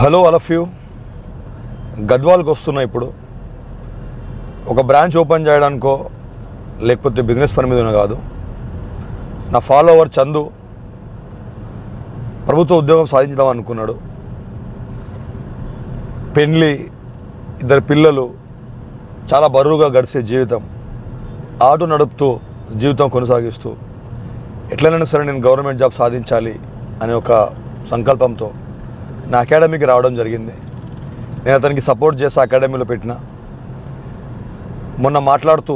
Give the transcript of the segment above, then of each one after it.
Hello all of you. గద్వాల్కి వస్తున్నా. ఇప్పుడు ఒక బ్రాంచ్ ఓపెన్ చేయడానికో లేకపోతే బిజినెస్ పని మీద కాదు. నా ఫాలోవర్ చందు ప్రభుత్వ ఉద్యోగం సాధించుదాం అనుకున్నాడు. పెళ్ళి, 2 పిల్లలు, చాలా బరువుగా గడిచే జీవితం, ఆటో నడుపుతూ జీవితం కొనసాగిస్తూ ఎట్లైనా సరే నేను గవర్నమెంట్ జాబ్ సాధించాలి అనే ఒక సంకల్పంతో నా అకాడమీకి రావడం జరిగింది. నేను అతనికి సపోర్ట్ చేసి అకాడమీలో పెట్టిన. మొన్న మాట్లాడుతూ,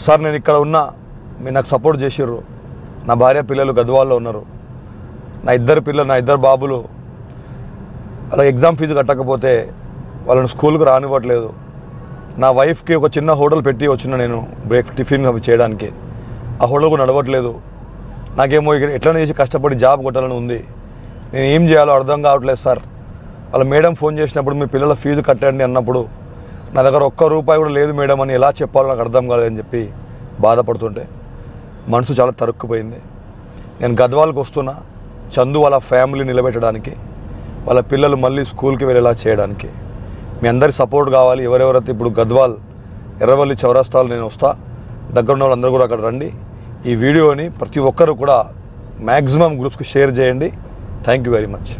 సార్ నేను ఇక్కడ ఉన్నా, మీరు నాకు సపోర్ట్ చేసిర్రు, నా భార్య పిల్లలు గద్వాల్లో ఉన్నారు, నా 2 పిల్లలు, నా 2 బాబులు అలా ఎగ్జామ్ ఫీజు కట్టకపోతే వాళ్ళని స్కూల్కి రానివ్వట్లేదు, నా వైఫ్కి ఒక చిన్న హోటల్ పెట్టి వచ్చిన నేను టిఫిన్ అవి చేయడానికి, ఆ హోటల్ కూడా నడవట్లేదు, నాకేమో ఇక్కడ ఎట్లా చేసి కష్టపడి జాబ్ కొట్టాలని ఉంది, నేను ఏం చేయాలో అర్థం కావట్లేదు సార్. వాళ్ళ మేడం ఫోన్ చేసినప్పుడు మీ పిల్లల ఫీజు కట్టండి అన్నప్పుడు నా దగ్గర ₹1 కూడా లేదు మేడం అని ఎలా చెప్పాలో నాకు అర్థం కాలేదని చెప్పి బాధపడుతుంటే మనసు చాలా తరుక్కుపోయింది. నేను గద్వాల్కి వస్తున్నా చందు వాళ్ళ ఫ్యామిలీ నిలబెట్టడానికి, వాళ్ళ పిల్లలు మళ్ళీ స్కూల్కి వెళ్ళేలా చేయడానికి. మీ అందరి సపోర్ట్ కావాలి. ఎవరెవరైతే ఇప్పుడు గద్వాల్ ఎర్రవల్లి చౌరస్తాలో నేను వస్తా, దగ్గర ఉన్న వాళ్ళందరూ కూడా అక్కడ రండి. ఈ వీడియోని ప్రతి ఒక్కరు కూడా మ్యాక్సిమం గ్రూప్స్కి షేర్ చేయండి. Thank you very much.